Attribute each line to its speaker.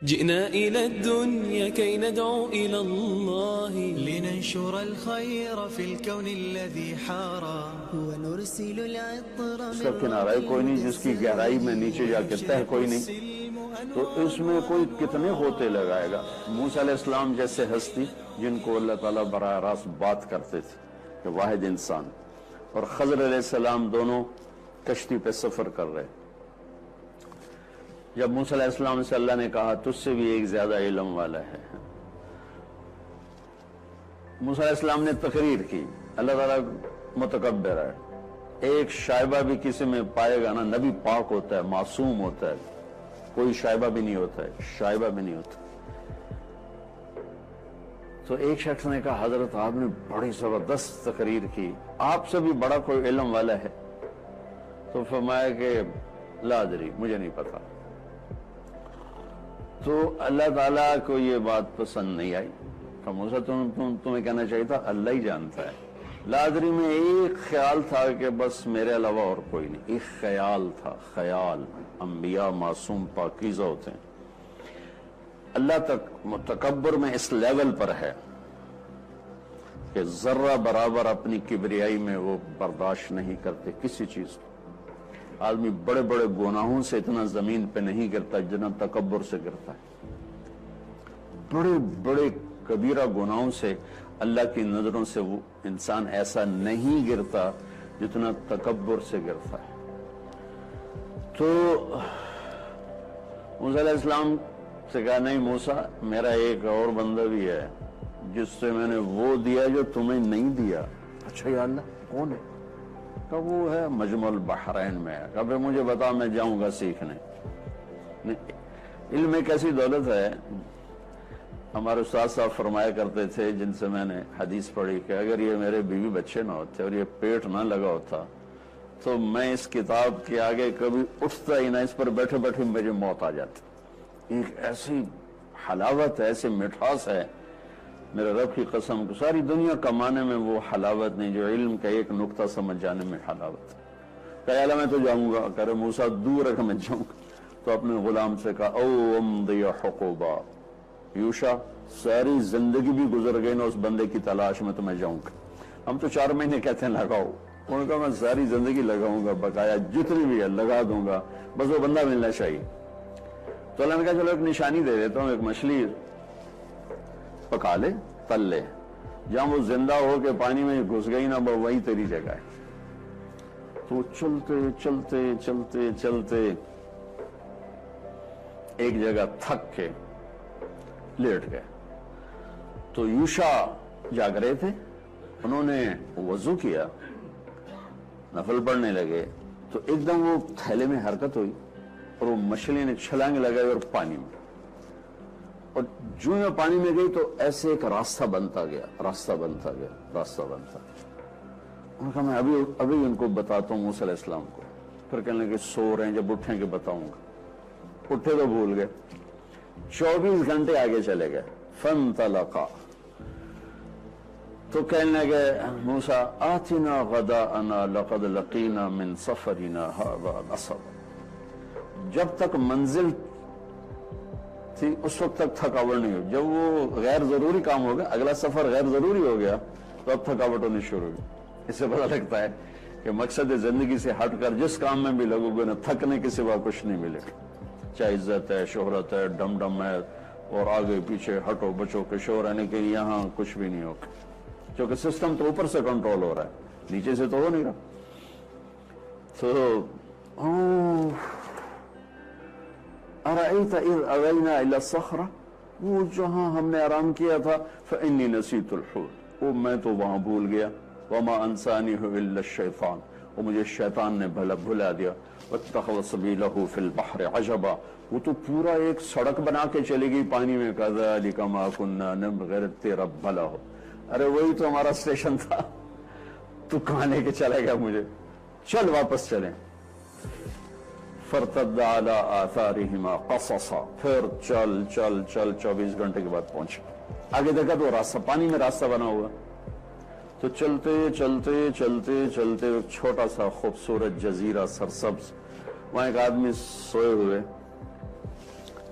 Speaker 1: جئنا إلى الدنيا كي ندعو إلى الله
Speaker 2: لننشر الخير في الكون الذي حارى ونرسل العطر
Speaker 3: اس کا کنارہ کوئی نہیں، جس کی گہرائی میں نیچے جا کے تہ کوئی نہیں، تو اس میں کوئی کتنے ہوتے لگائے گا۔ موسیٰ علیہ السلام جیسے ہستی جن کو اللہ تعالیٰ براہ راست بات کرتے تھے کہ واحد انسان، اور خضر علیہ السلام دونوں کشتی پہ سفر کر رہے۔ جب موسیٰ علیہ السلام سے اللہ نے کہا تجھ سے بھی ایک زیادہ علم والا ہے، موسیٰ علیہ السلام نے تقریر کی۔ اللہ تعالیٰ متکبر ہے، ایک شائبہ بھی کسی میں پائے گا نا، نبی پاک ہوتا ہے، معصوم ہوتا ہے، کوئی شائبہ بھی نہیں ہوتا ہے، شائبہ بھی نہیں ہوتا۔ تو ایک شخص نے کہا حضرت آپ نے بڑی زبردست تقریر کی، آپ سے بھی بڑا کوئی علم والا ہے؟ تو فرمایا کہ لا ادری، مجھے نہیں پتا۔ تو اللہ تعالیٰ کو یہ بات پسند نہیں آئی۔ تو موسیٰ تمہیں کہنا چاہیے تھا اللہ ہی جانتا ہے۔ لا ادری میں ایک خیال تھا کہ بس میرے علاوہ اور کوئی نہیں، ایک خیال تھا، خیال۔ انبیاء معصوم پاکیزہ ہوتے ہیں، اللہ تک متکبر میں اس لیول پر ہے کہ ذرہ برابر اپنی کبریائی میں وہ برداشت نہیں کرتے کسی چیز کو۔ آدمی بڑے بڑے گناہوں سے اتنا زمین پہ نہیں گرتا جتنا تکبر سے گرتا ہے۔ بڑے بڑے کبیرہ گناہوں سے اللہ کی نظروں سے وہ انسان ایسا نہیں گرتا جتنا تکبر سے گرتا ہے۔ تو موسیٰ علیہ السلام سے کہا نہیں موسیٰ، میرا ایک اور بندہ بھی ہے جس سے میں نے وہ دیا جو تمہیں نہیں دیا۔ اچھا یا اللہ کون ہے؟ کہ وہ ہے مجمع البحرین میں ہے۔ کہ مجھے بتا، میں جاؤں گا سیکھنے۔ علم ایک ایسی دولت ہے، ہمارے استاد صاحب فرمایا کرتے تھے جن سے میں نے حدیث پڑھی کہ اگر یہ میرے بیوی بچے نہ ہوتے اور یہ پیٹ نہ لگا ہوتا تو میں اس کتاب کے آگے کبھی اٹھتا ہی نہ، اس پر بیٹھے بیٹھے مجھے موت آ جاتی۔ ایک ایسی حلاوت ہے، ایسی مٹھاس ہے، میرے رب کی قسم کو ساری دنیا کمانے میں وہ حلاوت نہیں جو علم کا ایک نقطہ سمجھ جانے میں حلاوت۔ کہ اللہ میں تو جاؤں گا، کہ موسیٰ دور ہے کہ میں جاؤں گا۔ تو اپنے غلام سے کہا او امضی حقوبا، یوشا ساری زندگی بھی گزر گئی نا اس بندے کی تلاش میں، تو میں جاؤں گا۔ ہم تو 4 مہینے کہتے ہیں لگاؤ، انہوں نے کہا میں ساری زندگی لگاؤں گا، بقایا جتنی بھی ہے لگا دوں گا، بس وہ بندہ ملنا چاہیے۔ تو اللہ نے کہا چلو ایک نشانی دے دیتا ہوں، ایک مچھلی پکا لے، تل لے، جہاں وہ زندہ ہو کے پانی میں گھس گئی نا وہی تیری جگہ ہے۔ تو چلتے چلتے چلتے چلتے ایک جگہ تھک کے لیٹ گئے۔ تو یوشا جاگ رہے تھے، انہوں نے وضو کیا، نفل پڑھنے لگے، تو ایک دم وہ تھیلے میں حرکت ہوئی اور وہ مچھلی نے چھلانگ لگائی اور پانی میں، اور جو میں پانی میں گئی تو ایسے ایک راستہ بنتا گیا، راستہ بنتا گیا، راستہ بنتا گیا۔ انہوں نے کہا میں ابھی ان کو بتاتا ہوں موسیٰ علیہ السلام کو۔ پھر کہنے لگے سو رہے ہیں، جب اٹھیں گے بتاؤں گا۔ اٹھے تو بھول گئے۔ 24 گھنٹے آگے چلے گئے۔ فانطلقا، تو کہنے لگے موسیٰ آتنا غداءنا لقد لقینا من سفرنا هذا نصبا۔ جب تک منزل تھی اس وقت تک تھکاوٹ نہیں ہوئی، جب وہ غیر ضروری کام ہو گیا، اگلا سفر غیر ضروری ہو گیا تو اب تھکاوٹ ہونی شروع ہوئی۔ اس سے پتہ لگتا ہے کہ مقصد زندگی سے ہٹ کر جس کام میں بھی لگو گے نا، تھکنے کے سوا کچھ نہیں ملے گا، چاہے عزت ہے، شہرت ہے، ڈم ڈم ہے، اور آگے پیچھے ہٹو بچو کے شور ہے، لیکن یہاں کچھ بھی نہیں ہوگا، کیونکہ سسٹم تو اوپر سے کنٹرول ہو رہا ہے، نیچے سے تو ہو نہیں رہا۔ تو ارأیت اذ اوینا الی الصخرہ، وہ جہاں ہم نے آرام کیا تھا، فانی نسیت الحوت، وہ میں تو وہاں بھول گیا، وما انسانیہ الا الشیطان، وہ مجھے شیطان نے بھلا دیا، واتخذ سبیلہ فی البحر عجبا، وہ تو پورا ایک سڑک بنا کے چلی گئی پانی میں، کذالک ما کنا نبغی، تیرا بھلا ہو۔ ارے وہی تو ہمارا اسٹیشن تھا، تو کہاں لے کے چلے گا مجھے، چل واپس چلیں۔ فرتد علی آثارہما قصصا، پھر چل چل چل 24 گھنٹے کے بعد پہنچے۔ آگے دیکھا تو راستہ، پانی میں راستہ بنا ہوا، تو چلتے چلتے چلتے چلتے ایک چھوٹا سا خوبصورت جزیرہ سرسبز، وہاں ایک آدمی سوئے ہوئے،